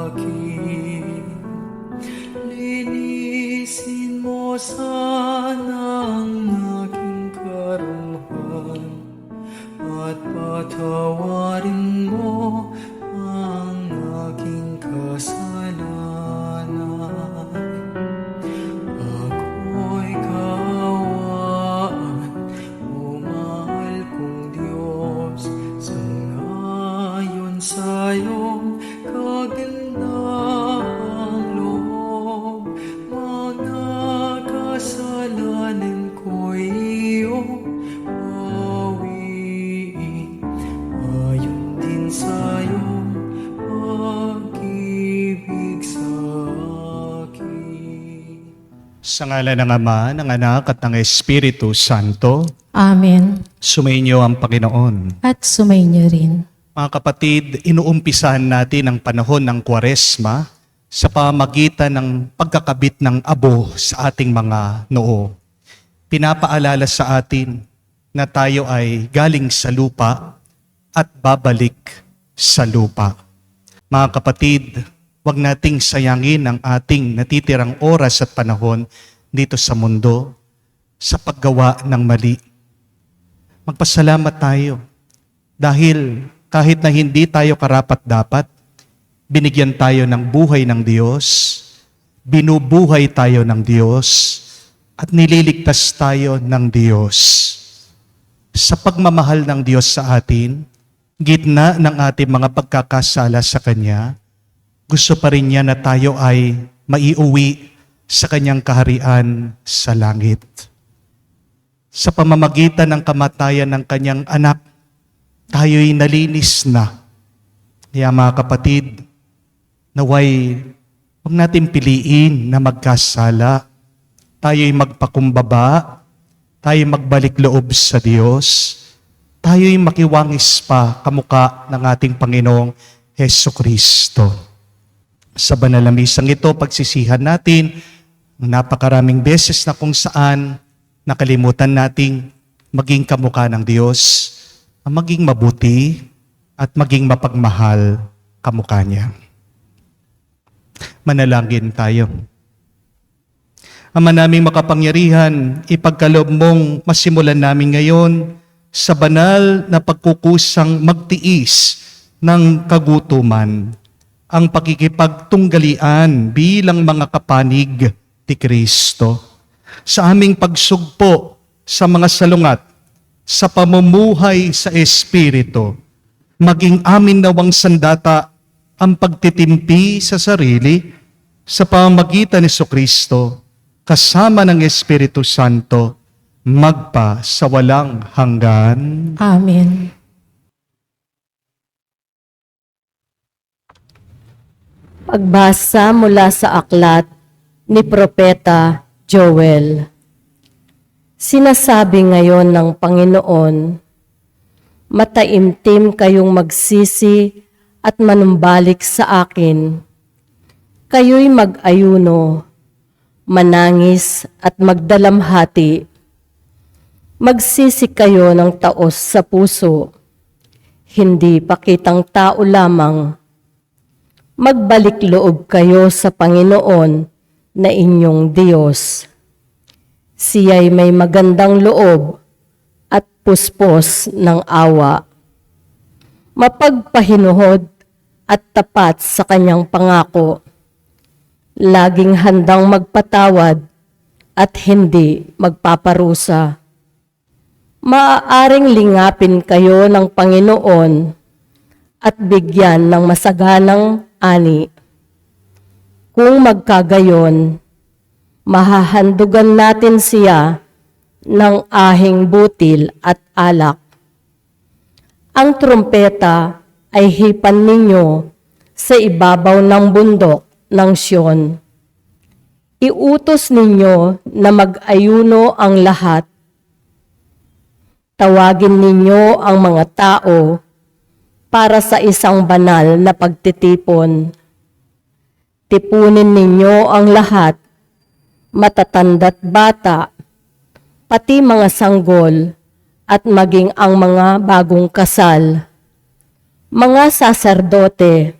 akin. Linisin mo sana ang aking karuhan at patawarin mo ang aking kasalanan. Ako'y kaawaan, o mahal kong Diyos, sangayon sa iyong kagandahang loob. Mga kasalanan ko'y iyong bawiin, ayon din sa iyong pag-ibig sa akin. Sa ngalan ng Ama, ng Anak at ng Espiritu Santo, Amen. sumainyo ang Panginoon. At sumainyo rin. Mga kapatid, inuumpisahan natin ang panahon ng Kwaresma sa pamamagitan ng pagkakabit ng abo sa ating mga noo. Pinapaalala sa atin na tayo ay galing sa lupa at babalik sa lupa. Mga kapatid, huwag nating sayangin ang ating natitirang oras at panahon dito sa mundo sa paggawa ng mali. Magpasalamat tayo dahil kahit na hindi tayo karapat-dapat, binigyan tayo ng buhay ng Diyos, binubuhay tayo ng Diyos, at nililigtas tayo ng Diyos. Sa pagmamahal ng Diyos sa atin, gitna ng ating mga pagkakasala sa Kanya, gusto pa rin niya na tayo ay maiuwi sa Kanyang kaharian sa langit. Sa pamamagitan ng kamatayan ng Kanyang anak, tayo'y nalinis na. Kaya mga kapatid, naway huwag natin piliin na magkasala. Tayo'y magpakumbaba, tayo'y magbalik loob sa Diyos, tayo'y makiwangis pa kamukha ng ating Panginoong Hesukristo. Sa banal na misang ito, pagsisihan natin ang napakaraming beses na kung saan nakalimutan nating maging kamukha ng Diyos, maging mabuti at maging mapagmahal kamukha niya. Manalangin tayo. Ama naming makapangyarihan, ipagkaloob mong masimulan namin ngayon sa banal na pagkukusang magtiis ng kagutuman, ang pakikipagtunggalian bilang mga kapanig ni Kristo. Sa aming pagsugpo sa mga salungat, sa pamumuhay sa Espiritu, maging amin nawang sandata ang pagtitimpi sa sarili sa pamamagitan ni Jesucristo, kasama ng Espiritu Santo, magpa sa walang hanggan. Amen. Pagbasa mula sa aklat ni Propeta Joel. Sinasabi ngayon ng Panginoon, mataimtim kayong magsisi at manumbalik sa akin. Kayo'y mag-ayuno, manangis at magdalamhati. Magsisi kayo ng taos sa puso, hindi pakitang tao lamang. Magbalik loob kayo sa Panginoon na inyong Diyos. Siya'y may magandang loob at puspos ng awa. Mapagpahinuhod at tapat sa kanyang pangako. Laging handang magpatawad at hindi magpaparusa. Maaaring lingapin kayo ng Panginoon at bigyan ng masaganang ani. Kung magkagayon, mahahandugan natin siya ng ahing butil at alak. Ang trumpeta ay hipan ninyo sa ibabaw ng bundok ng Siyon. Iutos ninyo na mag-ayuno ang lahat. Tawagin ninyo ang mga tao para sa isang banal na pagtitipon. Tipunin ninyo ang lahat, matatanda't bata, pati mga sanggol, at maging ang mga bagong kasal. Mga saserdote,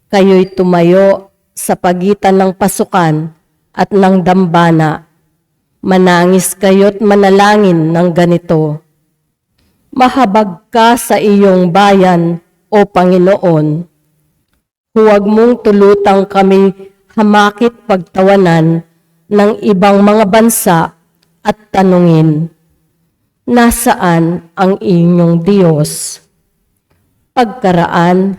Kayo'y tumayo sa pagitan ng pasukan at ng dambana. Manangis kayo't manalangin ng ganito. Mahabag ka sa iyong bayan, O Panginoon. Huwag mong tulutang kami hamakit pagtawanan ng ibang mga bansa at tanungin, nasaan ang inyong Diyos? Pagkaraan,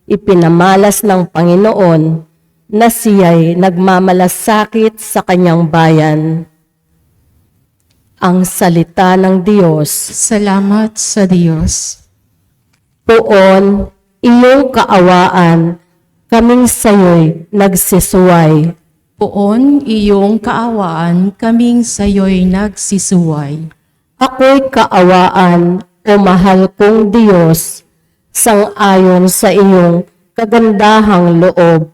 ipinamalas ng Panginoon na siya'y nagmamalasakit sa kanyang bayan. Ang salita ng Diyos. Salamat sa Diyos. Poon, iyong kaawaan, kaming sayo'y nagsisuway. Poon iyong kaawaan, kaming sayo'y nagsisuway. Ako'y kaawaan, o mahal kong Diyos, sang-ayon sa iyong kagandahang loob.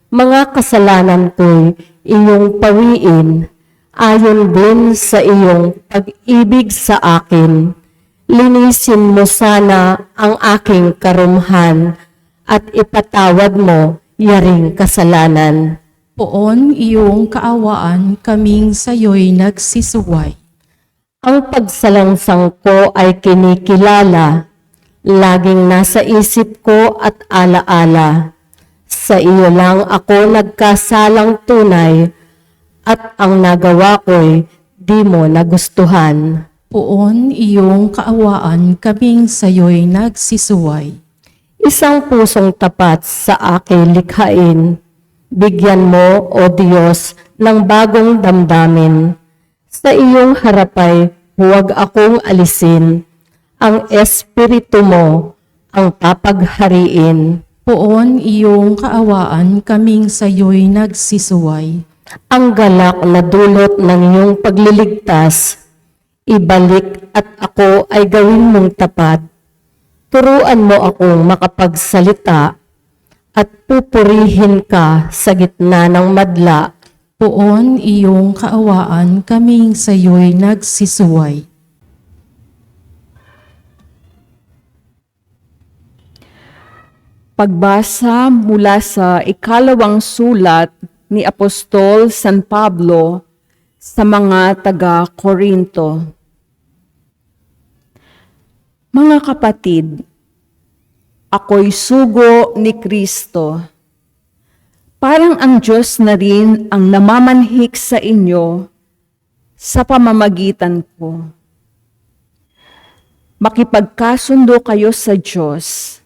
Mga kasalanan ko'y iyong pawiin, ayon din sa iyong pag-ibig sa akin. Linisin mo sana ang aking karumhan at ipatawad mo yaring kasalanan. Poon iyong kaawaan, kaming sayo'y nagsisuway. Ang pagsalangsang ko ay kinikilala, laging nasa isip ko at alaala. Sa iyo lang ako nagkasalang tunay, at ang nagawa ko'y di mo nagustuhan. Poon iyong kaawaan, kaming sayo'y nagsisuway. Isang pusong tapat sa aking likhain. Bigyan mo, O Diyos, ng bagong damdamin. Sa iyong harapay, huwag akong alisin. Ang Espiritu mo ang papaghariin. Poon iyong kaawaan, kaming sayo'y nagsisuway. Ang galak na dulot ng iyong pagliligtas, ibalik at ako ay gawin mong tapat. Turuan mo akong makapagsalita at pupurihin ka sa gitna ng madla. Poon iyong kaawaan, kaming sayo'y nagsisuway. Pagbasa mula sa ikalawang sulat ni Apostol San Pablo sa mga taga-Korinto. Mga kapatid, ako'y sugo ni Kristo. Parang ang Diyos na rin ang namamanhik sa inyo sa pamamagitan ko. Makipagkasundo kayo sa Diyos.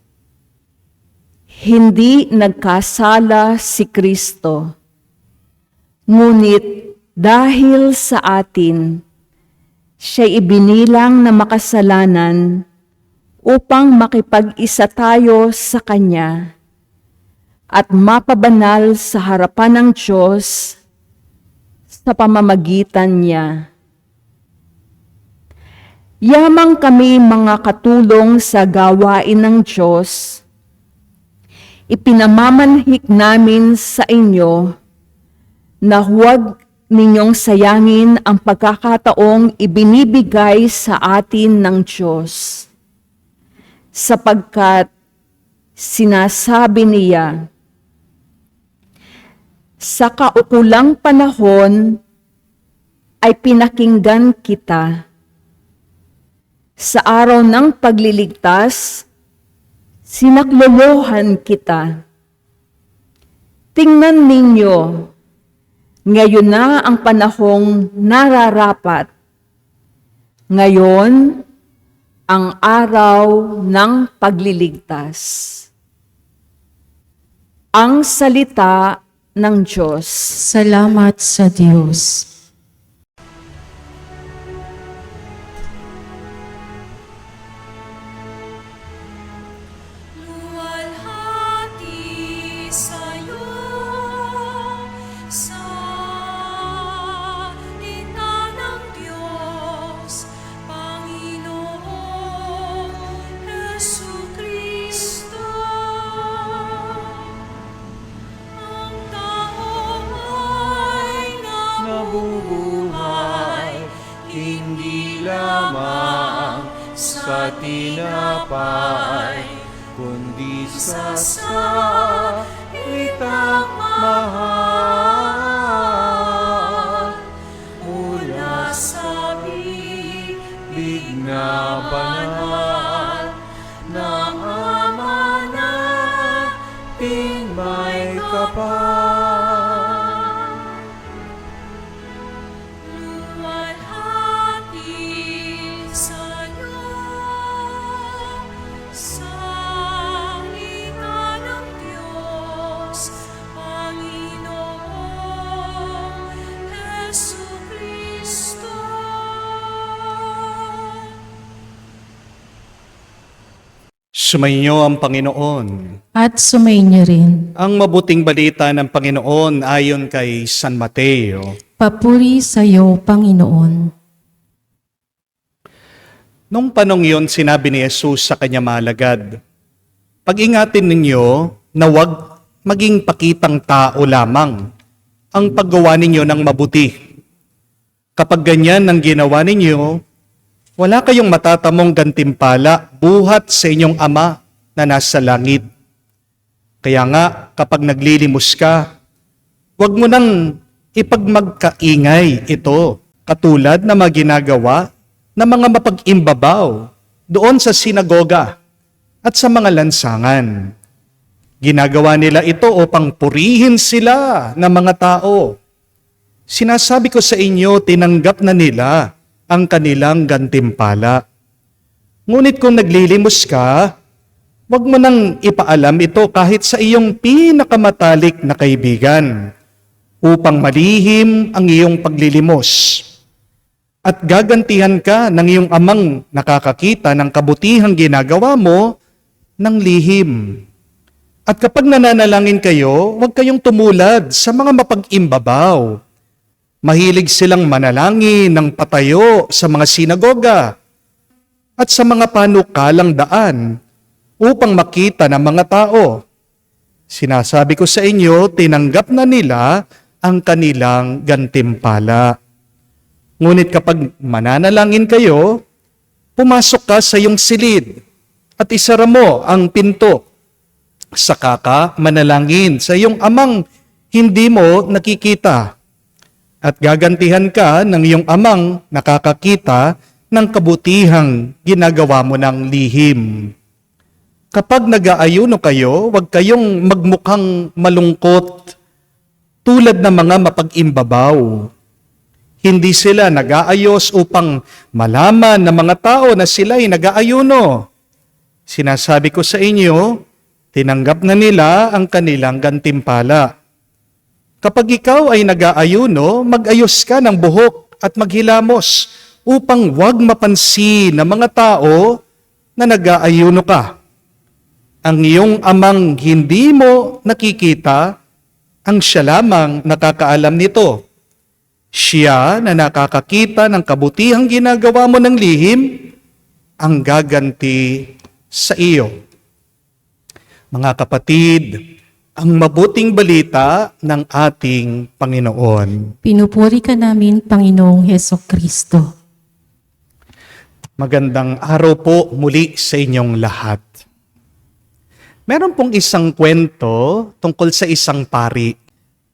Hindi nagkasala si Kristo. Ngunit dahil sa atin, siya'y ibinilang na makasalanan upang makipag-isa tayo sa Kanya at mapabanal sa harapan ng Diyos sa pamamagitan niya. Yamang kami mga katulong sa gawain ng Diyos, ipinamamanhik namin sa inyo na huwag ninyong sayangin ang pagkakataong ibinibigay sa atin ng Diyos. Sapagkat sinasabi niya, sa kaukulang panahon ay pinakinggan kita. Sa araw ng pagliligtas, sinaklolohan kita. Tingnan ninyo, ngayon na ang panahong nararapat. Ngayon, ang araw ng pagliligtas. Ang salita ng Diyos. Salamat sa Diyos. Luwalhati sa'yo, salita ng Diyos, Panginoong Jesucristo. Ang tao ay nabubuhay, hindi lamang sa tinapay, kundi sa may kapal. Luwalhati sa'yo, salita ng Diyos, Panginoong Jesucristo. Sumainyo ang Panginoon. At sumainyo rin. Ang mabuting balita ng Panginoon ayon kay San Mateo. Papuri sa iyo, Panginoon. Nung panong iyon, sinabi ni Jesus sa kanya malagad, pag-ingatin ninyo na huwag maging pakitang tao lamang ang paggawa ninyo ng mabuti. Kapag ganyan ang ginawa ninyo, wala kayong matatamong gantimpala buhat sa inyong Ama na nasa langit. Kaya nga, kapag naglilimos ka, huwag mo nang ipagmagkaingay ito, katulad na mga ginagawa ng mga mapag-imbabaw doon sa sinagoga at sa mga lansangan. Ginagawa nila ito upang purihin sila ng mga tao. Sinasabi ko sa inyo, tinanggap na nila ang kanilang gantimpala. Ngunit kung naglilimos ka, huwag mo nang ipaalam ito kahit sa iyong pinakamatalik na kaibigan, upang malihim ang iyong paglilimos. At gagantihan ka ng iyong amang nakakakita ng kabutihang ginagawa mo ng lihim. At kapag nananalangin kayo, huwag kayong tumulad sa mga mapag-imbabaw. Mahilig silang manalangin ng patayo sa mga sinagoga at sa mga panukalang daan upang makita ng mga tao. Sinasabi ko sa inyo, tinanggap na nila ang kanilang gantimpala. Ngunit kapag mananalangin kayo, pumasok ka sa iyong silid at isara mo ang pinto. Saka ka manalangin sa iyong amang hindi mo nakikita. At gagantihan ka ng iyong amang nakakakita ng kabutihang ginagawa mo ng lihim. Kapag nag-aayuno kayo, huwag kayong magmukhang malungkot tulad ng mga mapag-imbabaw. Hindi sila nag-aayos upang malaman ng mga tao na sila'y nag-aayuno. Sinasabi ko sa inyo, tinanggap na nila ang kanilang gantimpala. Kapag ikaw ay nag-aayuno, mag-ayos ka ng buhok at maghilamos upang huwag mapansin ng mga tao na nag-aayuno ka. Ang iyong amang hindi mo nakikita, ang siya lamang nakakaalam nito. Siya na nakakakita ng kabutihang ginagawa mo ng lihim, ang gaganti sa iyo. Mga kapatid, ang mabuting balita ng ating Panginoon. Pinupuri ka namin, Panginoong Hesukristo. Magandang araw po muli sa inyong lahat. Meron pong isang kwento tungkol sa isang pari.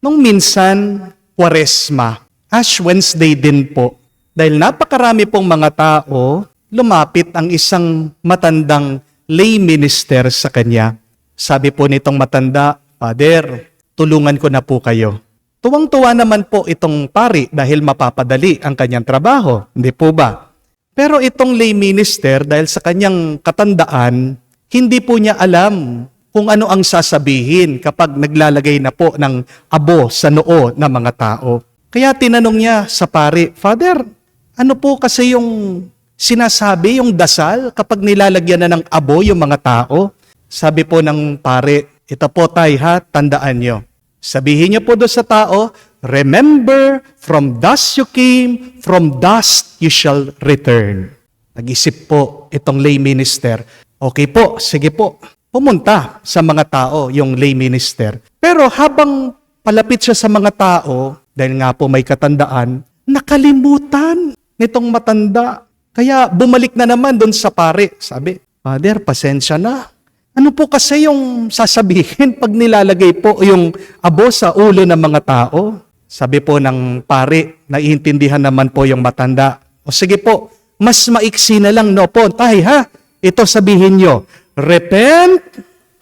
Nung minsan, Kwaresma, Ash Wednesday din po. Dahil napakarami pong mga tao, lumapit ang isang matandang lay minister sa kanya. Sabi po nitong matanda, Father, tulungan ko na po kayo. Tuwang-tuwa naman po itong pari dahil mapapadali ang kanyang trabaho, hindi po ba? Pero itong lay minister dahil sa kanyang katandaan, hindi po niya alam kung ano ang sasabihin kapag naglalagay na po ng abo sa noo ng mga tao. Kaya tinanong niya sa pari, Father, ano po kasi yung sinasabi, yung dasal kapag nilalagyan na ng abo yung mga tao? Sabi po ng pari, ito po tay ha, tandaan nyo. Sabihin nyo po doon sa tao, remember, from dust you came, from dust you shall return. Nag-isip po itong lay minister. Okay po, sige po. Pumunta sa mga tao yung lay minister. Pero habang palapit siya sa mga tao, dahil nga po may katandaan, nakalimutan nitong matanda. Kaya bumalik na naman doon sa pare. Sabi, Father, pasensya na. Ano po kasi yung sasabihin pag nilalagay po yung abo sa ulo ng mga tao? Sabi po ng pare, naiintindihan naman po yung matanda. O sige po, mas maiksi na lang no po. Tay ha, ito sabihin nyo, repent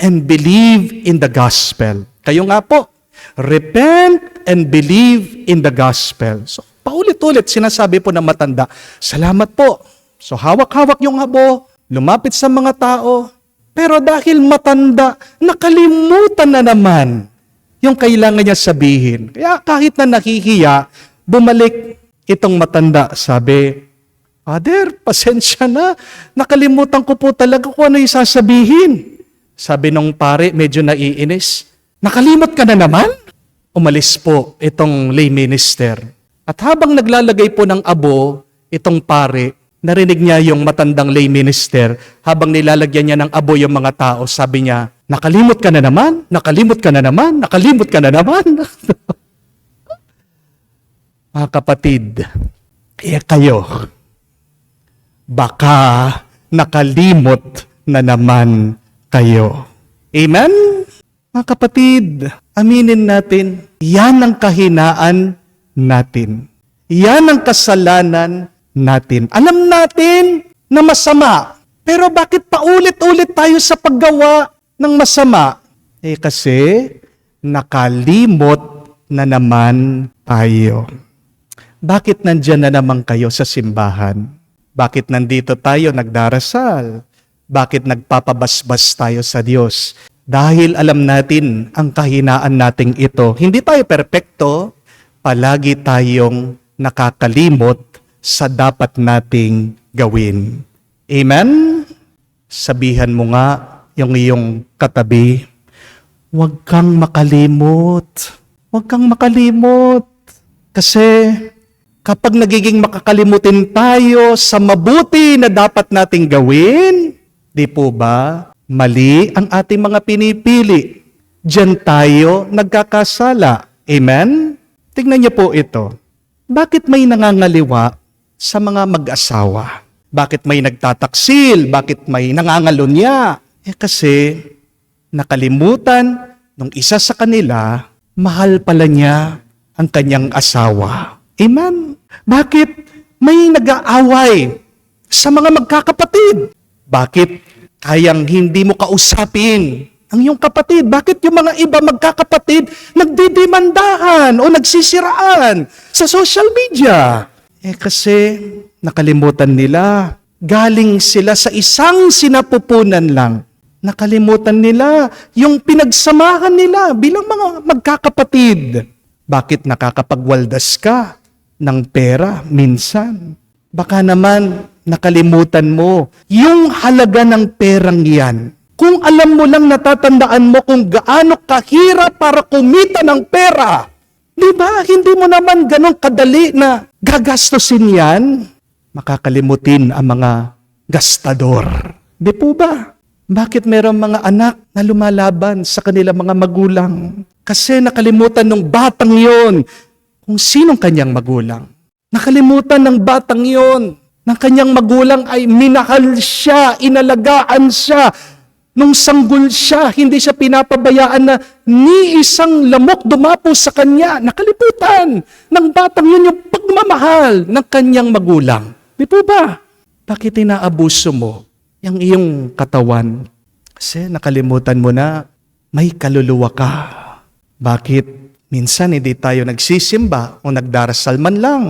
and believe in the gospel. Kayo nga po, repent and believe in the gospel. So, paulit-ulit sinasabi po ng matanda, salamat po. So, hawak-hawak yung abo, lumapit sa mga tao, pero dahil matanda, nakalimutan na naman yung kailangan niya sabihin. Kaya kahit na nahihiya, bumalik itong matanda. Sabi, Father, pasensya na. Nakalimutan ko po talaga kung ano yung sasabihin. Sabi nung pare, medyo naiinis. Nakalimot ka na naman? Umalis po itong lay minister. At habang naglalagay po ng abo, itong pare, narinig niya yung matandang lay minister. Habang nilalagyan niya ng abo yung mga tao, sabi niya, nakalimot ka na naman? Nakalimot ka na naman? Nakalimot ka na naman? Mga kapatid, kayo, baka nakalimot na naman kayo. Amen? Mga kapatid, aminin natin, yan ang kahinaan natin. Yan ang kasalanan natin. Alam natin na masama, pero bakit paulit-ulit tayo sa paggawa ng masama? Kasi nakalimot na naman tayo. Bakit nandyan na naman kayo sa simbahan? Bakit nandito tayo nagdarasal? Bakit nagpapabasbas tayo sa Diyos? Dahil alam natin ang kahinaan nating ito. Hindi tayo perpekto, palagi tayong nakakalimot sa dapat nating gawin. Amen? Sabihan mo nga yung iyong katabi, huwag kang makalimot. Huwag kang makalimot. Kasi kapag nagiging makakalimutin tayo sa mabuti na dapat nating gawin, di po ba, mali ang ating mga pinipili. Diyan tayo nagkakasala. Amen? Tingnan niyo po ito. Bakit may nangangaliwa sa mga mag-asawa? Bakit may nagtataksil? Bakit may nangangalunya? Kasi nakalimutan nung isa sa kanila, mahal pala niya ang kanyang asawa. Amen? Bakit may nag-aaway sa mga magkakapatid? Bakit kayang hindi mo kausapin ang iyong kapatid? Bakit yung mga iba magkakapatid nagdidemandahan o nagsisiraan sa social media? Kasi nakalimutan nila. Galing sila sa isang sinapupunan lang. Nakalimutan nila yung pinagsamahan nila bilang mga magkakapatid. Bakit nakakapagwaldas ka ng pera minsan? Baka naman nakalimutan mo yung halaga ng perang yan. Kung alam mo lang, natatandaan mo kung gaano kahirap para kumita ng pera. Di ba? Hindi mo naman ganun kadali na gagastusin yan. Makakalimutin ang mga gastador. Di po ba? Bakit mayroong mga anak na lumalaban sa kanilang mga magulang? Kasi nakalimutan ng batang yon kung sinong kanyang magulang. Nakalimutan ng batang yon ng kanyang magulang ay minahal siya, inalagaan siya. Nung sanggol siya, hindi siya pinapabayaan na ni isang lamok dumapo sa kanya. Nakalimutan ng batang yun yung pagmamahal ng kanyang magulang. Di po ba? Bakit inaabuso mo yung iyong katawan? Kasi nakalimutan mo na may kaluluwa ka. Bakit minsan hindi tayo nagsisimba o nagdarasal man lang?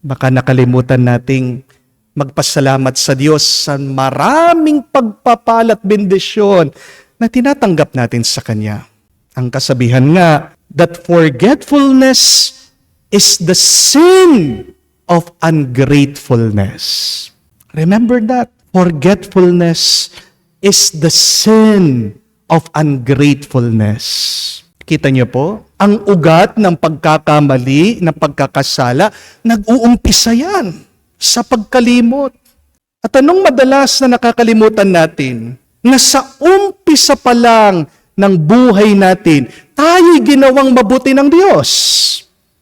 Baka nakalimutan nating magpasalamat sa Diyos sa maraming pagpapala at bendisyon na tinatanggap natin sa Kanya. Ang kasabihan nga, that forgetfulness is the sin of ungratefulness. Remember that. Forgetfulness is the sin of ungratefulness. Kita niyo po, ang ugat ng pagkakamali, ng pagkakasala, nag-uumpisa yan sa pagkalimot. At anong madalas na nakakalimutan natin? Na sa umpisa pa lang ng buhay natin, tayo'y ginawang mabuti ng Diyos.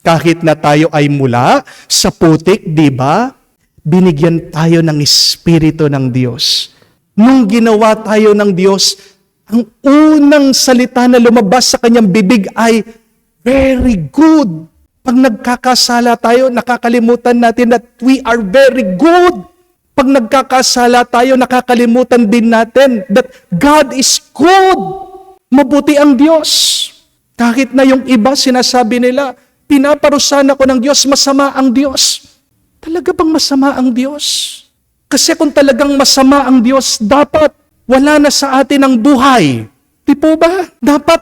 Kahit na tayo ay mula sa putik, di ba? Binigyan tayo ng Espiritu ng Diyos. Nung ginawa tayo ng Diyos, ang unang salita na lumabas sa kanyang bibig ay, very good. Pag nagkakasala tayo, nakakalimutan natin that we are very good. Pag nagkakasala tayo, nakakalimutan din natin that God is good. Mabuti ang Diyos. Kahit na yung iba sinasabi nila, pinaparusahan ako ng Diyos, masama ang Diyos. Talaga bang masama ang Diyos? Kasi kung talagang masama ang Diyos, dapat wala na sa atin ang buhay. Di po ba? Dapat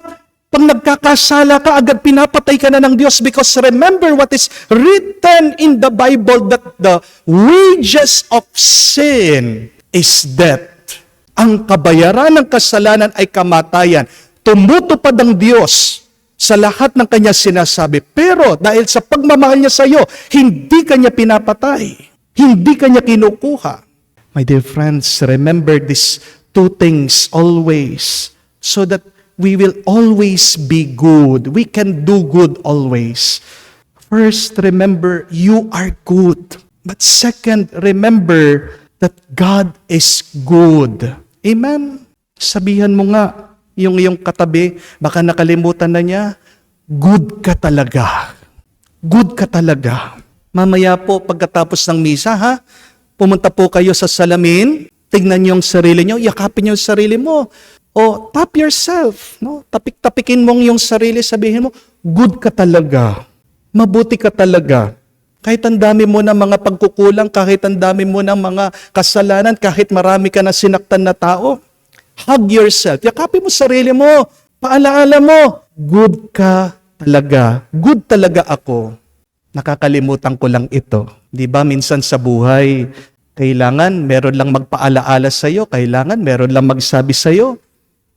pag nagkakasala ka, agad pinapatay ka na ng Diyos because remember what is written in the Bible that the wages of sin is death. Ang kabayaran ng kasalanan ay kamatayan. Tumutupad ang Diyos sa lahat ng kanya sinasabi. Pero dahil sa pagmamahal niya sa iyo, hindi kanya pinapatay. Hindi kanya kinukuha. My dear friends, remember these two things always so that we will always be good. We can do good always. First, remember you are good. But second, remember that God is good. Amen? Sabihan mo nga, yung iyong katabi, baka nakalimutan na niya, good ka talaga. Good ka talaga. Mamaya po, pagkatapos ng misa, pumunta po kayo sa salamin, tignan niyo yung sarili niyo, yakapin niyo yung sarili mo. O tap yourself, no? Tapik-tapikin mong yung sarili, sabihin mo, good ka talaga. Mabuti ka talaga. Kahit ang dami mo ng mga pagkukulang, kahit ang dami mo ng mga kasalanan, kahit marami ka na sinaktan na tao, hug yourself. Yakapin mo sarili mo. Paalaala mo, good ka talaga. Good talaga ako. Nakakalimutan ko lang ito. Di ba minsan sa buhay, kailangan meron lang magpaalaala sa iyo, kailangan meron lang magsabi sa iyo,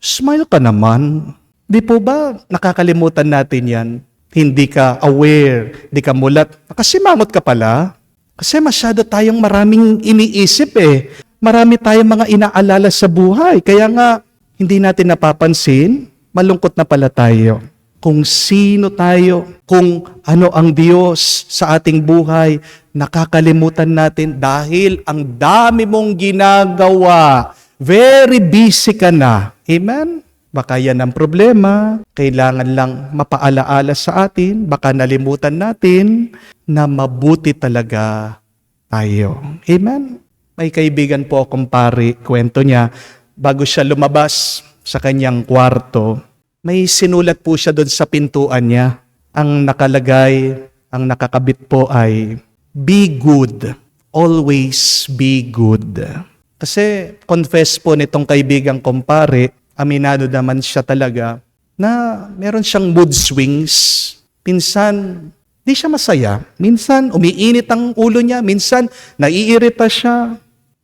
smile ka naman. Di po ba nakakalimutan natin yan? Hindi ka aware, hindi ka mulat. Nakasimangot ka pala. Kasi masyado tayong maraming iniisip eh. Marami tayong mga inaalala sa buhay. Kaya nga, hindi natin napapansin, malungkot na pala tayo. Kung sino tayo, kung ano ang Diyos sa ating buhay, nakakalimutan natin dahil ang dami mong ginagawa. Very busy ka na. Amen? Baka yan ang problema. Kailangan lang mapaalaala sa atin. Baka nalimutan natin na mabuti talaga tayo. Amen? May kaibigan po akong pari, kwento niya, bago siya lumabas sa kanyang kwarto, may sinulat po siya doon sa pintuan niya. Ang nakalagay, ang nakakabit po ay, be good. Always be good. Kasi confess po nitong kaibigang kumpare, aminado naman siya talaga, na meron siyang mood swings. Minsan, di siya masaya. Minsan, umiinit ang ulo niya. Minsan, naiirita siya.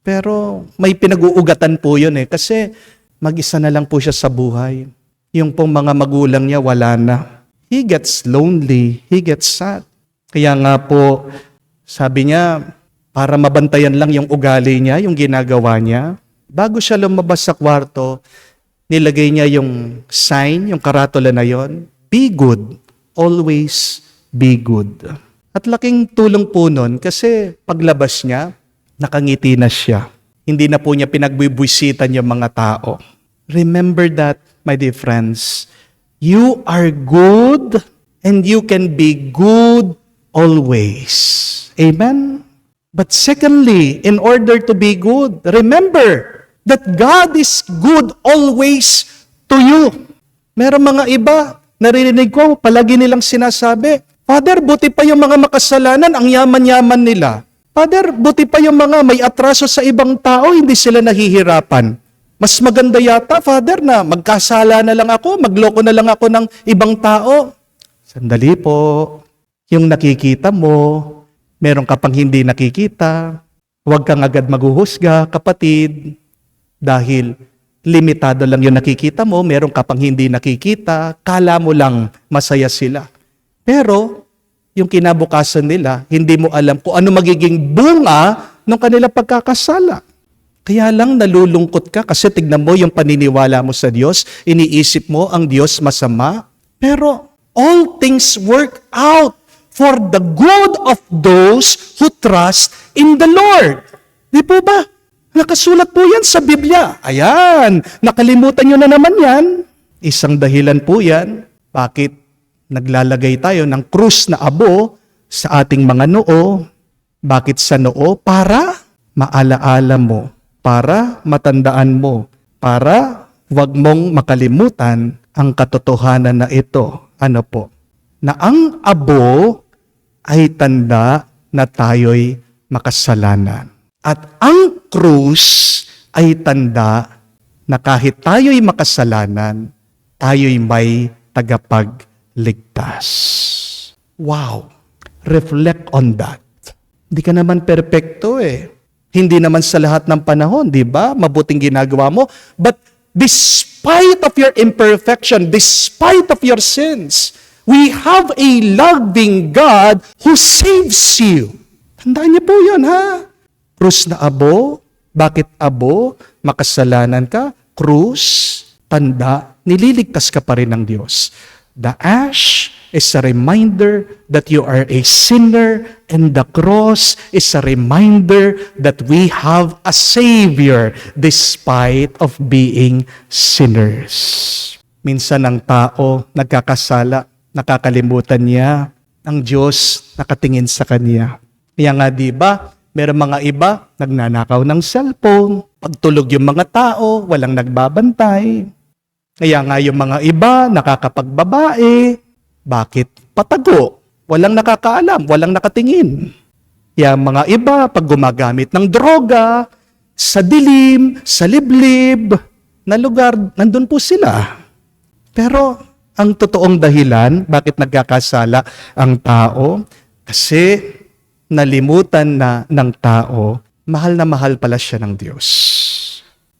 Pero may pinag-uugatan po yun eh. Kasi mag-isa na lang po siya sa buhay. Yung pong mga magulang niya, wala na. He gets lonely. He gets sad. Kaya nga po, sabi niya, para mabantayan lang yung ugali niya, yung ginagawa niya, bago siya lumabas sa kwarto, nilagay niya yung sign, yung karatula na yon, be good. Always be good. At laking tulong po nun kasi paglabas niya, nakangiti na siya. Hindi na po niya pinagbibwisitan yung mga tao. Remember that, my dear friends. You are good and you can be good always. Amen? But secondly, in order to be good, remember that God is good always to you. Meron mga iba, naririnig ko, palagi nilang sinasabi, Father, buti pa yung mga makasalanan, ang yaman-yaman nila. Father, buti pa yung mga may atraso sa ibang tao, hindi sila nahihirapan. Mas maganda yata, Father, na magkasala na lang ako, magloko na lang ako ng ibang tao. Sandali po, yung nakikita mo, meron ka pang hindi nakikita. Huwag kang agad maghuhusga, kapatid, dahil limitado lang yung nakikita mo, meron ka pang hindi nakikita, kala mo lang masaya sila. Pero, yung kinabukasan nila, hindi mo alam kung ano magiging bunga ng kanilang pagkakasala. Kaya lang nalulungkot ka kasi tignan mo yung paniniwala mo sa Diyos, iniisip mo ang Diyos masama. Pero all things work out for the good of those who trust in the Lord. Di po ba? Nakasulat po yan sa Biblia. Ayan, nakalimutan nyo na naman yan. Isang dahilan po yan, bakit naglalagay tayo ng krus na abo sa ating mga noo. Bakit sa noo? Para maalaala mo, para matandaan mo, para wag mong makalimutan ang katotohanan na ito. Ano po? Na ang abo ay tanda na tayo'y makasalanan. At ang krus ay tanda na kahit tayo'y makasalanan, tayo'y may tagapagligtas. Wow! Reflect on that. Hindi ka naman perpekto eh. Hindi naman sa lahat ng panahon, di ba? Mabuting ginagawa mo. But despite of your imperfection, despite of your sins, we have a loving God who saves you. Tandaan niyo po yun, ha? Krus na abo. Bakit abo? Makasalanan ka. Krus, tanda, nililigtas ka pa rin ng Diyos. The ash is a reminder that you are a sinner, and the cross is a reminder that we have a Savior despite of being sinners. Minsan ang tao nagkakasala, nakakalimutan niya, ang Diyos nakatingin sa kanya. Kaya nga di ba, meron mga iba nagnanakaw ng cellphone, pagtulog yung mga tao, walang nagbabantay. Kaya nga yung mga iba nakakapagbabae, bakit patago? Walang nakakaalam, walang nakatingin. Kaya mga iba, pag gumagamit ng droga, sa dilim, sa liblib, na lugar, nandun po sila. Pero ang totoong dahilan, bakit nagkakasala ang tao? Kasi nalimutan na ng tao, mahal na mahal pala siya ng Diyos.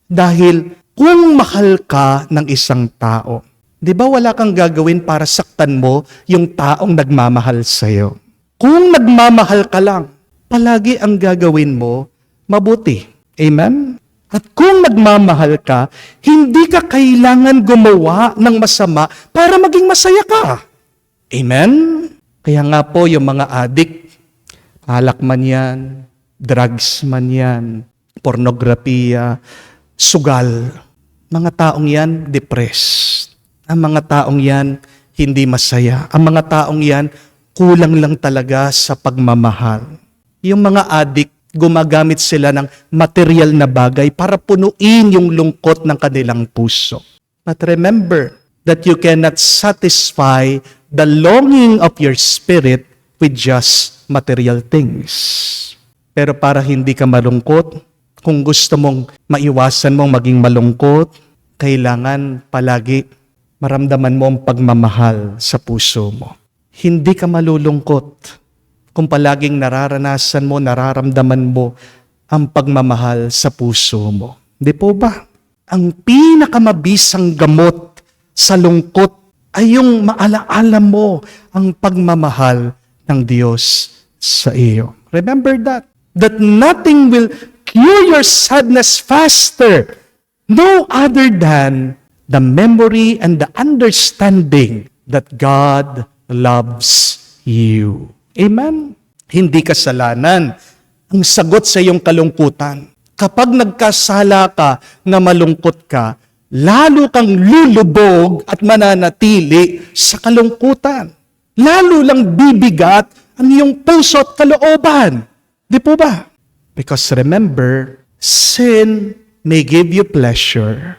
Dahil kung mahal ka ng isang tao, di ba wala kang gagawin para saktan mo yung taong nagmamahal sa'yo? Kung nagmamahal ka lang, palagi ang gagawin mo, mabuti. Amen? At kung nagmamahal ka, hindi ka kailangan gumawa ng masama para maging masaya ka. Amen? Kaya nga po yung mga adik, alak man yan, drugs man yan, pornografiya, sugal, mga taong yan, depressed. Ang mga taong yan, hindi masaya. Ang mga taong yan, kulang lang talaga sa pagmamahal. Yung mga adik, gumagamit sila ng material na bagay para punuin yung lungkot ng kanilang puso. But remember that you cannot satisfy the longing of your spirit with just material things. Pero para hindi ka malungkot, kung gusto mong maiwasan mong maging malungkot, kailangan palagi maramdaman mo ang pagmamahal sa puso mo. Hindi ka malulungkot kung palaging nararanasan mo, nararamdaman mo ang pagmamahal sa puso mo. Di po ba? Ang pinakamabisang gamot sa lungkot ay yung maalaala mo ang pagmamahal ng Diyos sa iyo. Remember that nothing will cure your sadness faster, no other than the memory and the understanding that God loves you. Amen? Hindi kasalanan ang sagot sa iyong kalungkutan. Kapag nagkasala ka na malungkot ka, lalo kang lulubog at mananatili sa kalungkutan. Lalo lang bibigat ang iyong puso at kalooban. Di po ba? Because remember, sin may give you pleasure,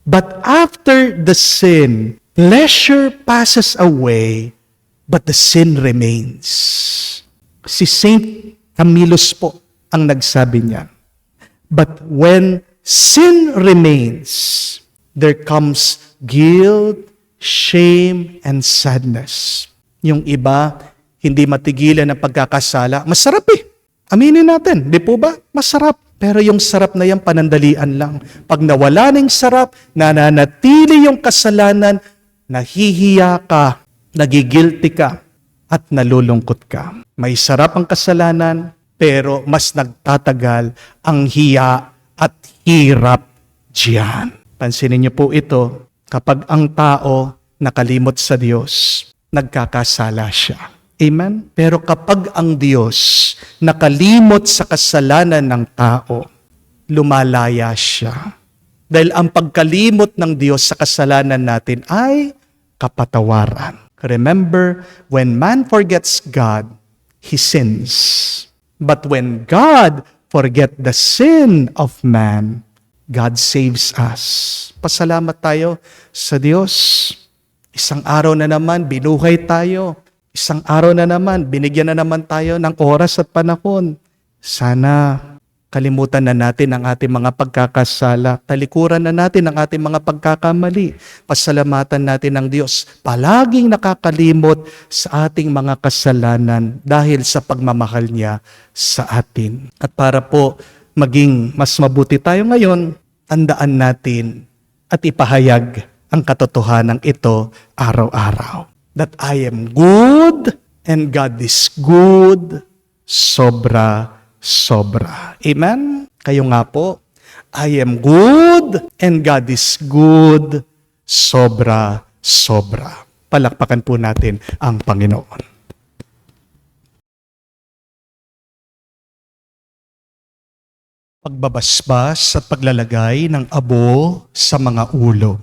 but after the sin, pleasure passes away, but the sin remains. Si Saint Camillus po ang nagsabi niyan. But when sin remains, there comes guilt, shame, and sadness. Yung iba, hindi matigilan ang pagkakasala. Masarap eh. Aminin natin, di po ba? Masarap. Pero yung sarap na yan, panandalian lang. Pag nawala ng sarap, nananatili yung kasalanan, nahihiya ka, nagigilty ka, at nalulungkot ka. May sarap ang kasalanan, pero mas nagtatagal ang hiya at hirap diyan. Pansinin niyo po ito, kapag ang tao nakalimot sa Diyos, nagkakasala siya. Amen? Pero kapag ang Diyos nakalimot sa kasalanan ng tao, lumalaya siya. Dahil ang pagkalimot ng Diyos sa kasalanan natin ay kapatawaran. Remember, when man forgets God, he sins. But when God forget the sin of man, God saves us. Pasalamat tayo sa Diyos. Isang araw na naman, binuhay tayo. Isang araw na naman, binigyan na naman tayo ng oras at panahon. Sana kalimutan na natin ang ating mga pagkakasala. Talikuran na natin ang ating mga pagkakamali. Pasalamatan natin ang Diyos. Palaging nakakalimot sa ating mga kasalanan dahil sa pagmamahal niya sa atin. At para po maging mas mabuti tayo ngayon, tandaan natin at ipahayag ang katotohanan ito araw-araw. That I am good and God is good, sobra-sobra. Amen? Kayo nga po, I am good and God is good, sobra-sobra. Palakpakan po natin ang Panginoon. Pagbabasbas at paglalagay ng abo sa mga ulo.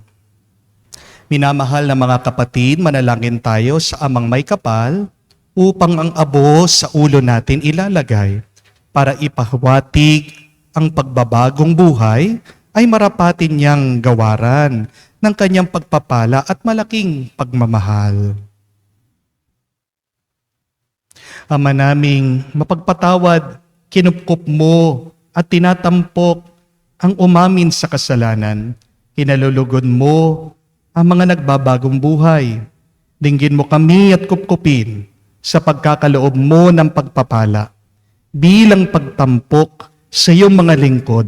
Minamahal na mga kapatid, manalangin tayo sa Amang May Kapal upang ang abo sa ulo natin ilalagay para ipahawatig ang pagbabagong buhay ay marapatin niyang gawaran ng kanyang pagpapala at malaking pagmamahal. Ama naming mapagpatawad, kinupkup mo at tinatampok ang umamin sa kasalanan. Kinalulugod mo ang mga nagbabagong buhay. Dinggin mo kami at kupkupin sa pagkakaloob mo ng pagpapala bilang pagtampok sa iyong mga lingkod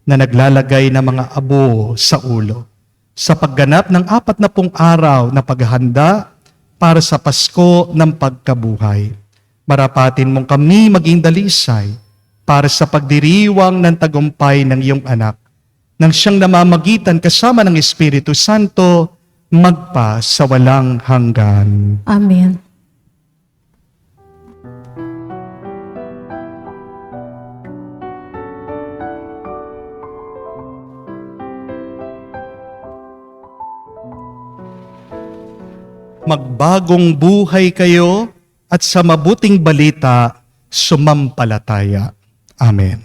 na naglalagay ng mga abo sa ulo sa pagganap ng 40 araw na paghahanda para sa Pasko ng pagkabuhay. Marapatin mong kami maging dalisay para sa pagdiriwang ng tagumpay ng iyong anak, nang siyang namamagitan kasama ng Espiritu Santo, magpa sa walang hanggan. Amen. Magbagong buhay kayo at sa mabuting balita, sumampalataya. Amen.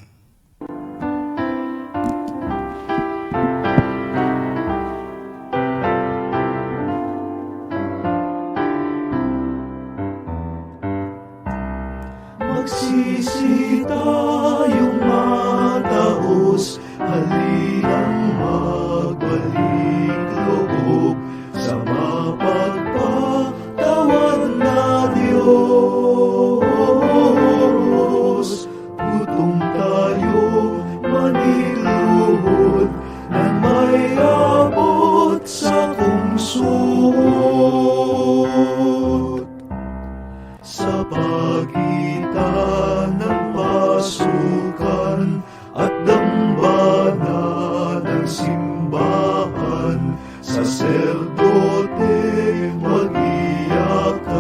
Magsisi tayong mataos, halinang magbalik loob sa mapagpatawad na Diyos. Gutom tayo maniluhod na may abot sa kungsod. Sa pagitan ng pasukan at dambana ng simbahan, saserdote mag-iyakan.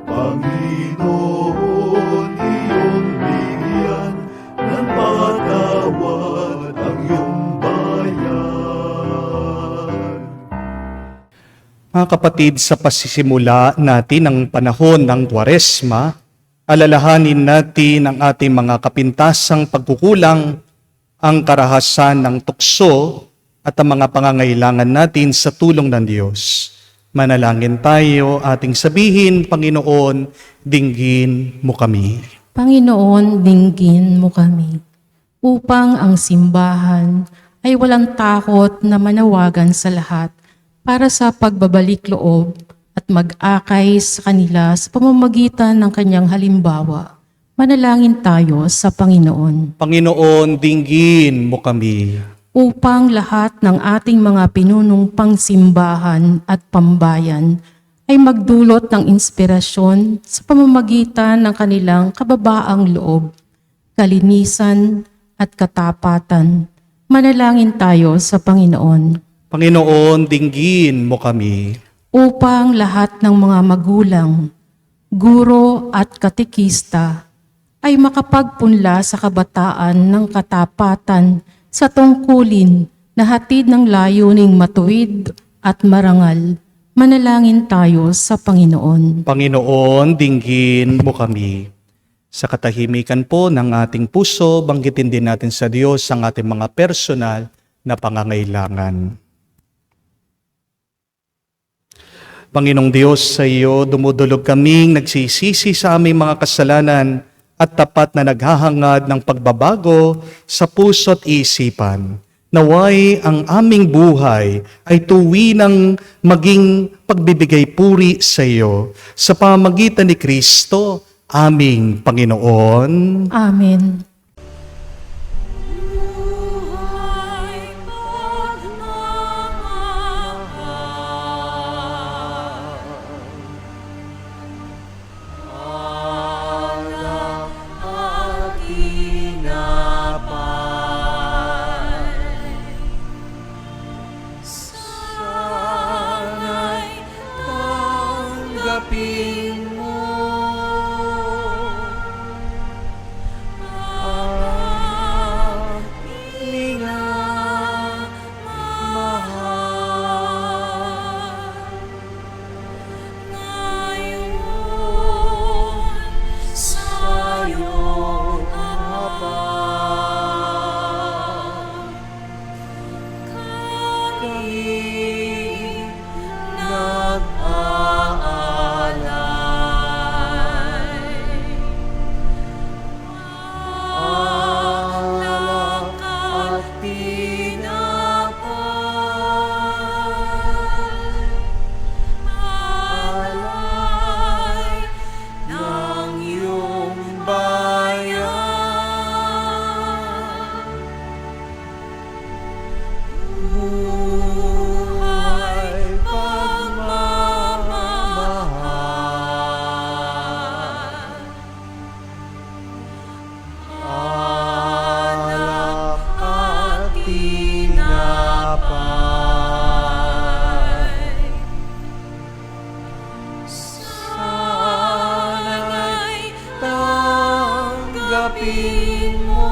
Panginoon, iyong bigyan ng patawad ang iyong bayan. Mga kapatid, sa pasisimula natin ng panahon ng Kwaresma, alalahanin natin ang ating mga kapintasang pagkukulang, ang karahasan ng tukso at ang mga pangangailangan natin sa tulong ng Diyos. Manalangin tayo, ating sabihin, Panginoon, dinggin mo kami. Panginoon, dinggin mo kami, upang ang simbahan ay walang takot na manawagan sa lahat para sa pagbabalik loob at mag-akay sa kanila sa pamamagitan ng kanyang halimbawa. Manalangin tayo sa Panginoon. Panginoon, dinggin mo kami. Upang lahat ng ating mga pinunong pangsimbahan at pambayan ay magdulot ng inspirasyon sa pamamagitan ng kanilang kababaang loob, kalinisan at katapatan. Manalangin tayo sa Panginoon. Panginoon, dinggin mo kami. Upang lahat ng mga magulang, guro at katekista ay makapagpunla sa kabataan ng katapatan sa tungkulin na hatid ng layuning matuwid at marangal. Manalangin tayo sa Panginoon. Panginoon, dinggin mo kami. Sa katahimikan po ng ating puso, banggitin din natin sa Diyos ang ating mga personal na pangangailangan. Panginoong Diyos, sa iyo dumudulog kaming nagsisisi sa aming mga kasalanan at tapat na naghahangad ng pagbabago sa puso't isipan. Naway ang aming buhay ay tuwinang maging pagbibigay puri sa iyo sa pamamagitan ni Kristo, aming Panginoon. Amen. Buhay pagmamahal, alak at tinapay, sana'y tanggapin mo ang minamahal. Ngayon sa'yo habang kami nag-aalay. Alak at tinapay, alay ng iyong bayan. Buhay pagmamahal, alak at tinapay, sana'y tanggapin mo,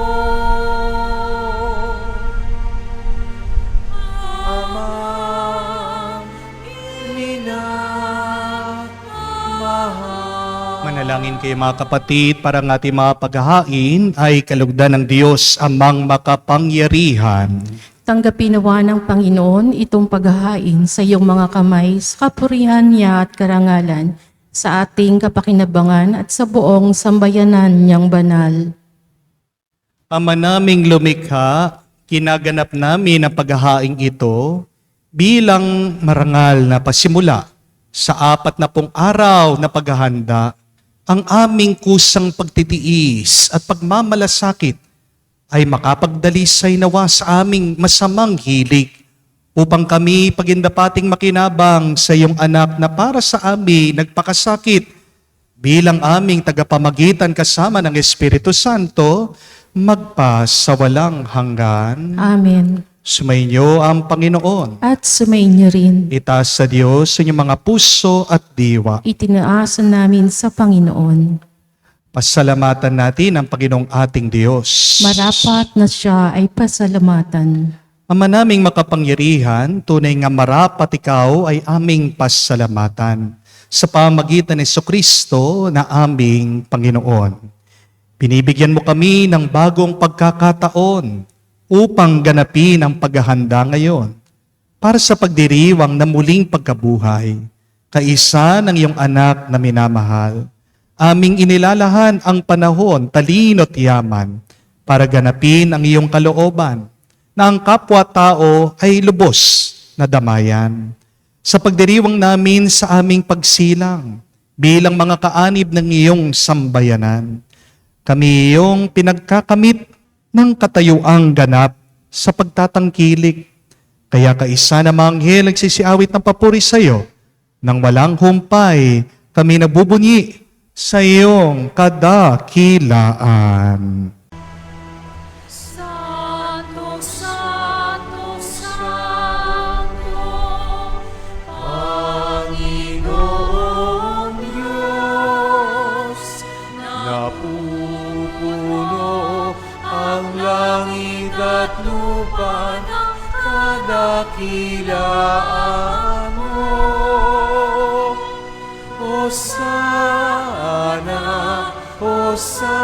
amang minamahal. Manalangin kayo mga kapatid para ang ating mga paghahain ay kalugdan ng Diyos amang makapangyarihan. Tanggapin nawa ng Panginoon itong paghahain sa iyong mga kamay sa kapurihan niya at karangalan, sa ating kapakinabangan at sa buong sambayanan niyang banal. Ama naming lumikha, kinaganap namin ang paghahaing ito bilang marangal na pasimula sa 40 araw na paghahanda. Ang aming kusang pagtitiis at pagmamalasakit ay makapagdalisay nawa sa aming masamang hilig upang kami pagindapating makinabang sa iyong anak na para sa amin nagpakasakit bilang aming tagapamagitan kasama ng Espiritu Santo magpa sa walang hanggan. Amen. Sumainyo ang Panginoon. At sumainyo rin. Itaas sa Diyos sa inyong mga puso at diwa. Itinaasan namin sa Panginoon. Pasalamatan natin ang Panginoong ating Diyos. Marapat na siya ay pasalamatan. Ama naming makapangyarihan, tunay nga marapat ikaw ay aming pasalamatan sa pamagitan ni Jesucristo na aming Panginoon. Binibigyan mo kami ng bagong pagkakataon upang ganapin ang paghahanda ngayon para sa pagdiriwang na muling pagkabuhay, kaisa ng iyong anak na minamahal. Aming inilalahan ang panahon, talino't yaman para ganapin ang iyong kalooban na ang kapwa-tao ay lubos na damayan. Sa pagdiriwang namin sa aming pagsilang bilang mga kaanib ng iyong sambayanan, kami iyong pinagkakamit ng katayuang ganap sa pagtatangkilik. Kaya kaisa na mga anghel nagsisiawit ng papuri sa iyo. Nang walang humpay, kami nabubunyi sa iyong kadakilaan. Santo, Santo, Santo, Panginoon Diyos, napupuno ang langit at lupa ng kadakilaan mo. Hosana, Hosana.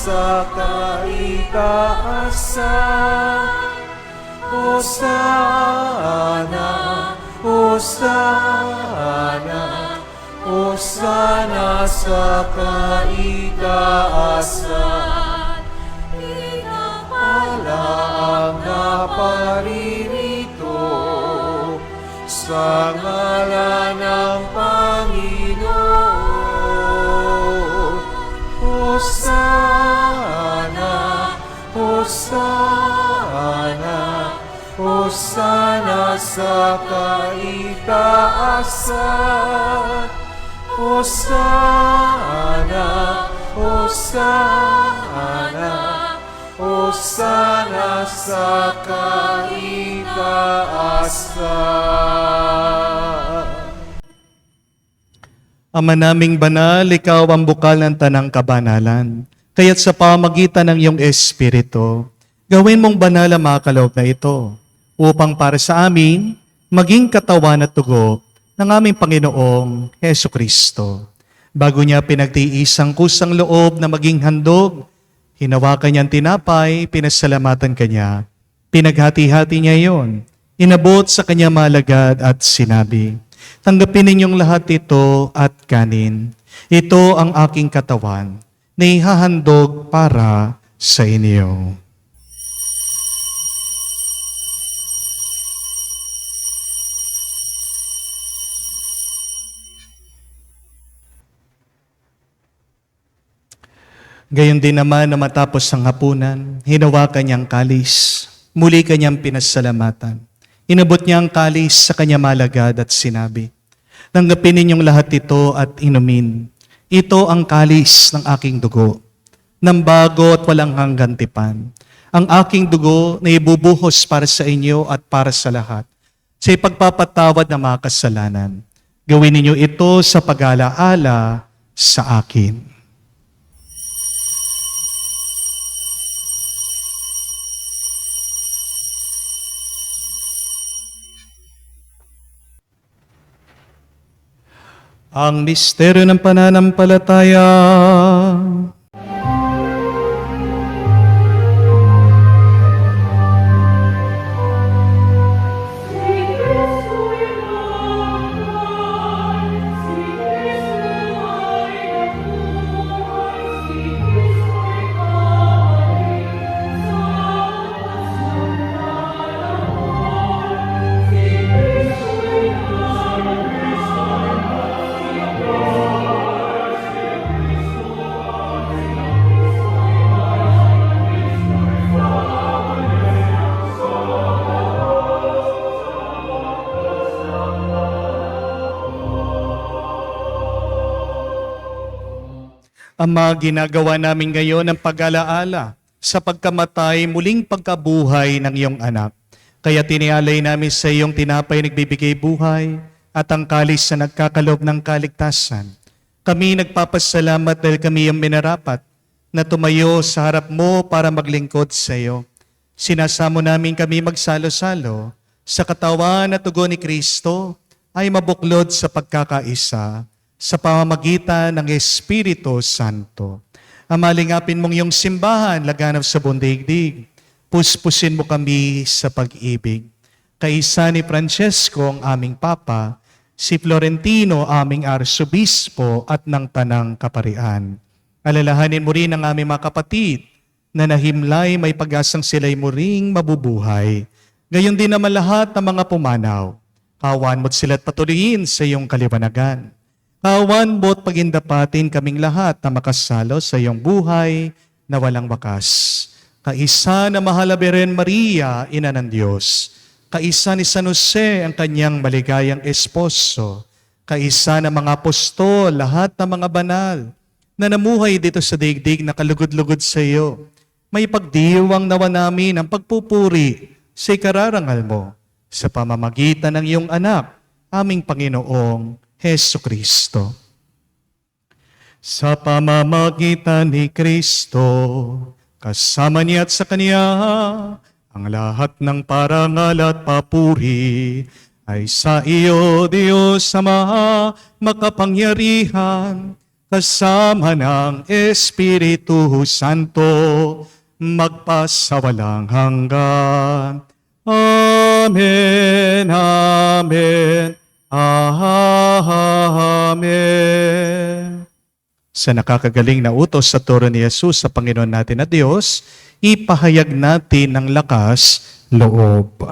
sa kaitaasan. Hosana, Hosana, Hosana sa kaitaasan. Pinapala ang naparirito sa ngalan ng Panginoon. Hosana, Hosana, Hosana sa kaitaasan. Hosana, Hosana, Hosana sa kaitaasan. Ama naming banal, ikaw ang bukal ng tanang kabanalan. Kaya't sa pamagitan ng iyong Espiritu, gawin mong banal ang mga kaloob na ito, upang para sa amin, maging katawan at tugo ng aming Panginoong Heso Kristo. Bago niya pinagtiis ang kusang loob na maging handog, hinawakan niya ang tinapay, pinasalamatan kanya. Pinaghati-hati niya iyon, inabot sa kanya malagad at sinabi, "Tanggapin ninyong lahat ito at kanin. Ito ang aking katawan na ihahandog para sa inyo." Gayon din naman na matapos ang hapunan, hinawakan niyang kalis. Muli kanyang pinasalamatan. Inabot niya ang kalis sa kanya malagad at sinabi, "Tanggapin ninyong lahat ito at inumin. Ito ang kalis ng aking dugo, ng bago at walang hanggang tipan. Ang aking dugo na ibubuhos para sa inyo at para sa lahat, sa ipagpapatawad ng mga kasalanan. Gawin ninyo ito sa pag-alaala sa akin." Ang misteryo ng pananampalataya. Ama, ginagawa namin ngayon ang pag-alaala sa pagkamatay, muling pagkabuhay ng iyong anak. Kaya tinialay namin sa iyong tinapay nagbibigay buhay at ang kalis na nagkakaloob ng kaligtasan. Kami nagpapasalamat dahil kami ang minarapat na tumayo sa harap mo para maglingkod sa iyo. Sinasamo namin kami magsalo-salo sa katawan at tugon ni Kristo ay mabuklod sa pagkakaisa sa pamamagitan ng Espiritu Santo. Amalingapin mong iyong simbahan, laganap sa buong daigdig. Puspusin mo kami sa pag-ibig. Kaisa ni Francesco, ang aming Papa, si Florentino, aming Arsobispo at ng Tanang Kaparian. Alalahanin mo rin ang aming mga kapatid na nahimlay, may pag-asang sila'y muring mabubuhay. Gayon din naman lahat ng mga pumanaw. Kawan mo't sila't patuloyin sa iyong kaliwanagan. Kawan mo't pagindapatin kaming lahat na makasalo sa iyong buhay na walang wakas. Kaisa na mahal na Birhen Maria, Ina ng Diyos. Kaisa ni San Jose, ang kanyang maligayang esposo. Kaisa ng mga apostol, lahat ng mga banal na namuhay dito sa daigdig na kalugod-lugod sa iyo. May pagdiwang nawa namin ang pagpupuri sa ikararangal mo sa pamamagitan ng iyong anak, aming Panginoong Heso Kristo. Sa pamamagitan ni Kristo, kasama niya at sa Kanya, ang lahat ng parangal at papuri ay sa iyo, Diyos Ama, makapangyarihan, kasama ng Espiritu Santo, magpasawalang hanggan. Amen, amen, amen. Sa nakakagaling na utos sa turo ni Jesus sa Panginoon natin na Diyos, ipahayag natin ng lakas loob.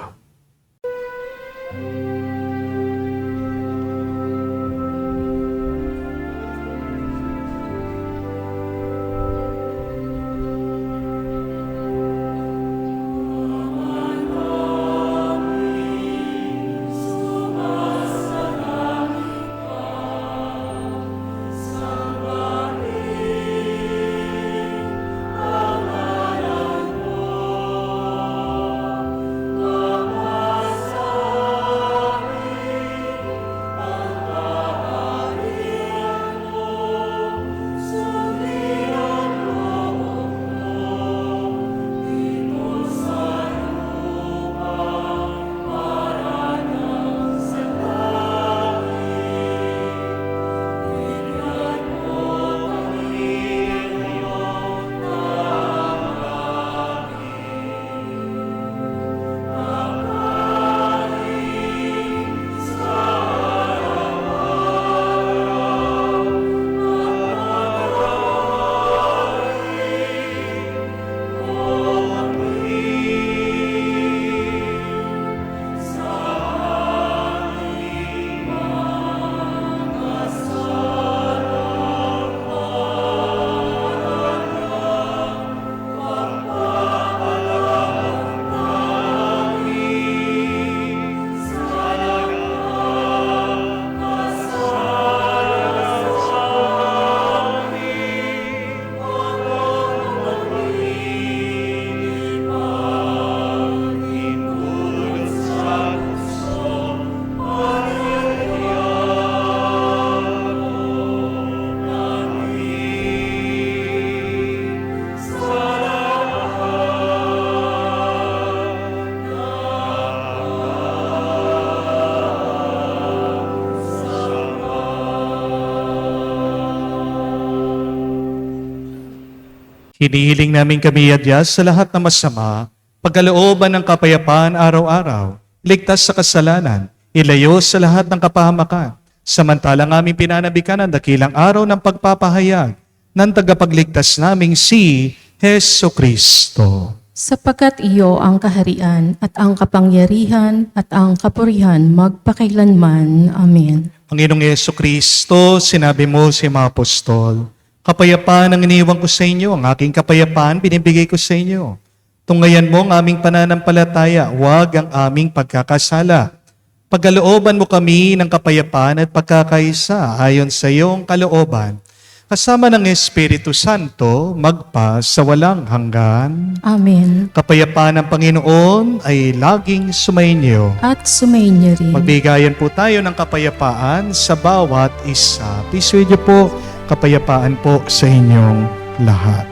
Hinihiling namin kami yadyas sa lahat ng masama, pagkalooban ng kapayapaan araw-araw, ligtas sa kasalanan, ilayo sa lahat ng kapahamakan, samantalang aming pinanabikan ang dakilang araw ng pagpapahayag ng tagapagligtas naming si Heso Kristo. Sapagkat iyo ang kaharian at ang kapangyarihan at ang kapurihan magpakailanman. Amen. Panginoong Heso Kristo, sinabi mo sa mga apostol, kapayapaan ang iniwan ko sa inyo, ang aking kapayapaan binibigay ko sa inyo. Tungayan mo ang aming pananampalataya, huwag ang aming pagkakasala. Pagkalooban mo kami ng kapayapaan at pagkakaisa ayon sa iyong kalooban. Kasama ng Espiritu Santo, magpa sa walang hanggan. Amen. Kapayapaan ng Panginoon ay laging sumainyo. At sumainyo rin. Magbigayan po tayo ng kapayapaan sa bawat isa. Peace with you po. Kapayapaan po sa inyong lahat.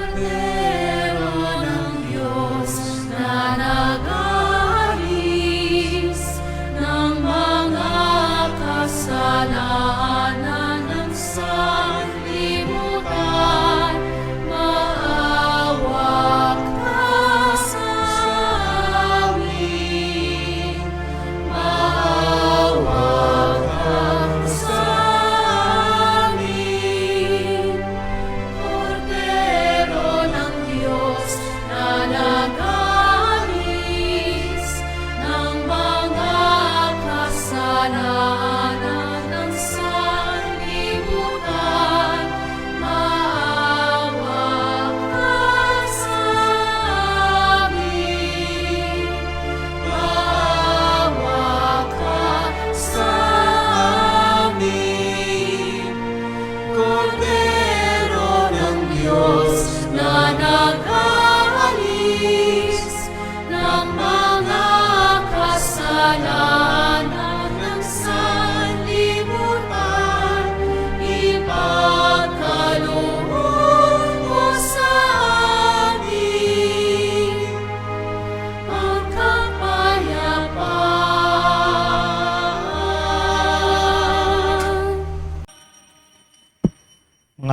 Cordero ng Diyos na nag-aalis ng mga kasalanan ng sanlibutan, maawa ka sa amin. Maawa ka sa amin.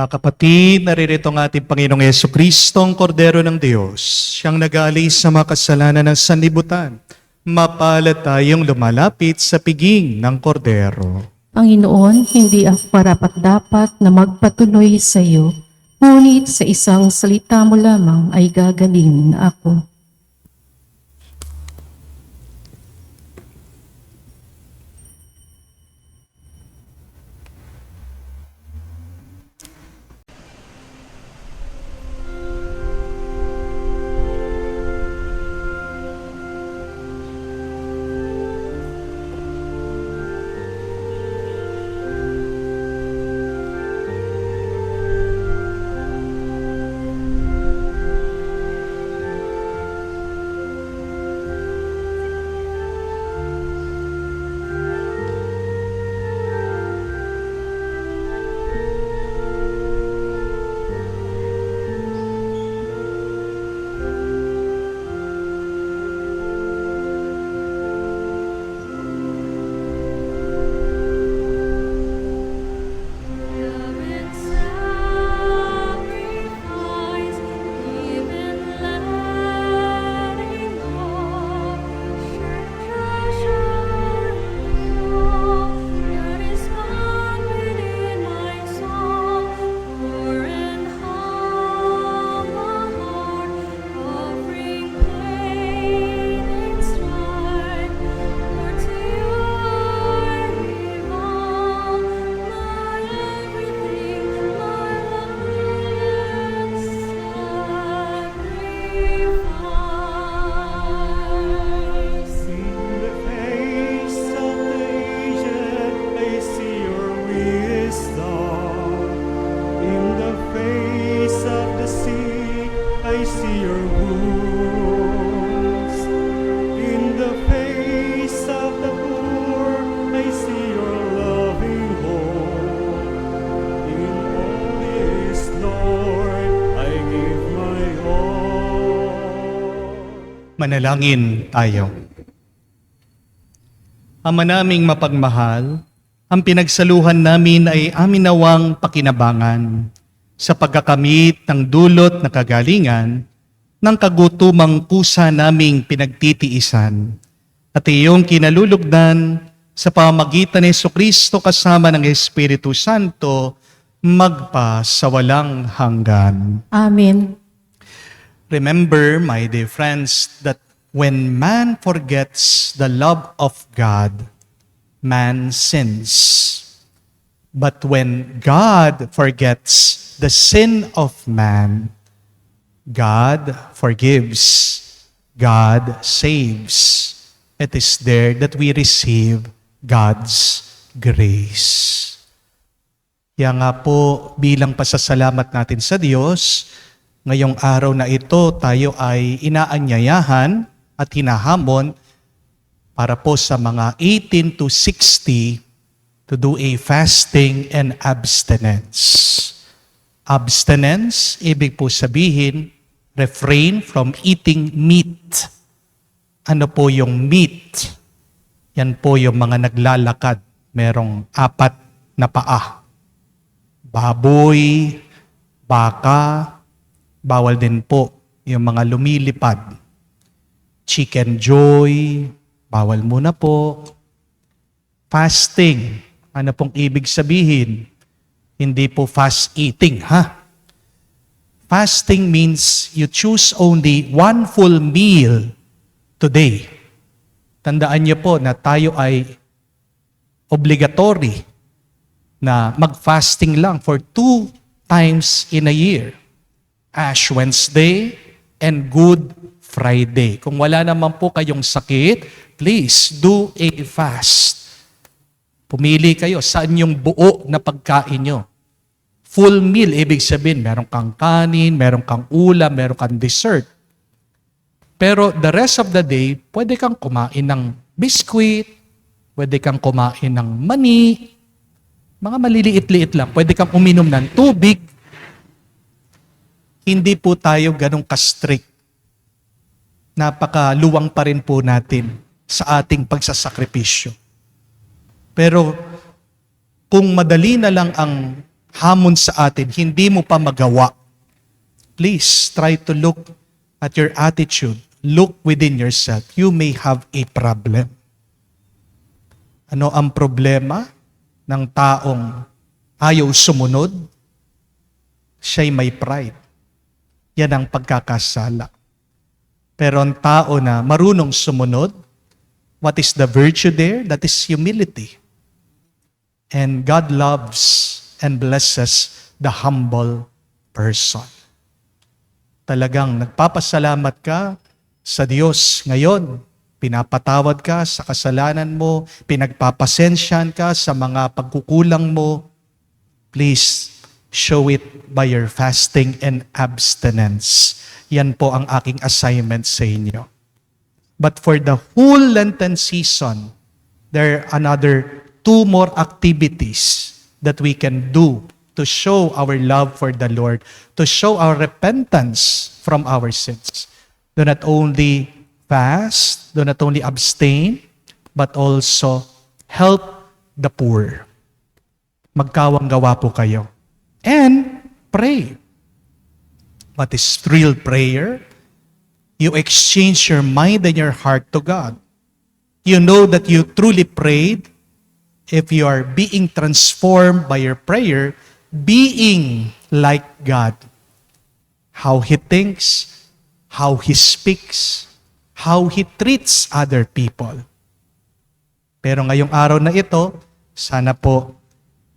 Mga kapatid, naririto ang ating Panginoong Yesukristo, ang Kordero ng Diyos, siyang nag-aalis sa mga kasalanan ng sanlibutan. Mapalad tayong lumalapit sa piging ng Kordero. Panginoon, hindi ako karapat-dapat na magpatuloy sa iyo, ngunit sa isang salita mo lamang ay gagaling na ako. Manalangin tayo. Ama naming mapagmahal, ang pinagsaluhan namin ay amin nawang pakinabangan sa pagkakamit ng dulot na kagalingan ng kagutumang kusa naming pinagtitiisan at iyong kinalulugdan sa pamamagitan ni Jesucristo kasama ng Espiritu Santo magpa sa walang hanggan. Amen. Remember, my dear friends, that when man forgets the love of God, man sins. But when God forgets the sin of man, God forgives, God saves. It is there that we receive God's grace. Kaya nga po, bilang pasasalamat natin sa Diyos, ngayong araw na ito, tayo ay inaanyayahan at hinahamon para po sa mga 18 to 60 to do a fasting and abstinence. Abstinence, ibig po sabihin, refrain from eating meat. Ano po yung meat? Yan po yung mga naglalakad. Merong 4 na paa. Baboy, baka, bawal din po yung mga lumilipad. Chicken joy, bawal muna po. Fasting, ano pong ibig sabihin? Hindi po fast eating, ha? Fasting means you choose only one full meal today. Tandaan niyo po na tayo ay obligatory na mag-fasting lang for 2 times in a year. Ash Wednesday and Good Friday. Kung wala naman po kayong sakit, please do a fast. Pumili kayo saan yung buo na pagkain nyo. Full meal, ibig sabihin, meron kang kanin, meron kang ulam, meron kang dessert. Pero the rest of the day, pwede kang kumain ng biskuit, pwede kang kumain ng mani, mga maliliit-liit lang. Pwede kang uminom ng tubig. Hindi po tayo ganong ka-strict. Napakaluwang pa rin po natin sa ating pagsasakripisyo. Pero kung madali na lang ang hamon sa atin, hindi mo pa magawa, please try to look at your attitude. Look within yourself. You may have a problem. Ano ang problema ng taong ayaw sumunod? Siya'y may pride. Yan ang pagkakasala. Pero ang tao na marunong sumunod, what is the virtue there? That is humility. And God loves and blesses the humble person. Talagang nagpapasalamat ka sa Diyos ngayon. Pinapatawad ka sa kasalanan mo, pinagpapasensyan ka sa mga pagkukulang mo. Please, show it by your fasting and abstinence. Yan po ang aking assignment sa inyo. But for the whole Lenten season, there are another 2 more activities that we can do to show our love for the Lord, to show our repentance from our sins. Do not only fast, do not only abstain, but also help the poor. Magkawang-gawa po kayo. And pray. What is real prayer? You exchange your mind and your heart to God. You know that you truly prayed if you are being transformed by your prayer, being like God. How He thinks, how He speaks, how He treats other people. Pero ngayong araw na ito, sana po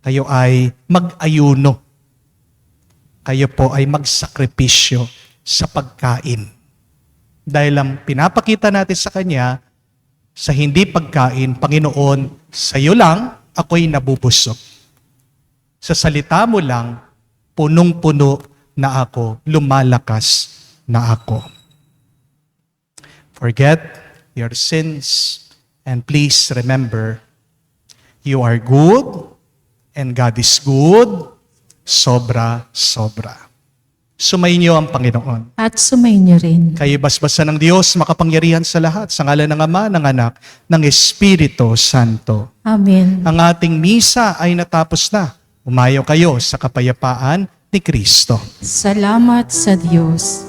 kayo ay mag-ayuno. Kayo po ay magsakripisyo sa pagkain. Dahil ang pinapakita natin sa Kanya, sa hindi pagkain, Panginoon, sa iyo lang ako'y nabubusog. Sa salita mo lang, punong-puno na ako, lumalakas na ako. Forget your sins and please remember, you are good and God is good, sobra-sobra. Sumayin niyo ang Panginoon. At sumayin niyo rin. Kayo basbasa ng Diyos, makapangyarihan sa lahat, sa ngalan ng Ama, ng Anak, ng Espiritu Santo. Amen. Ang ating misa ay natapos na. Umayaw kayo sa kapayapaan ni Kristo. Salamat sa Diyos.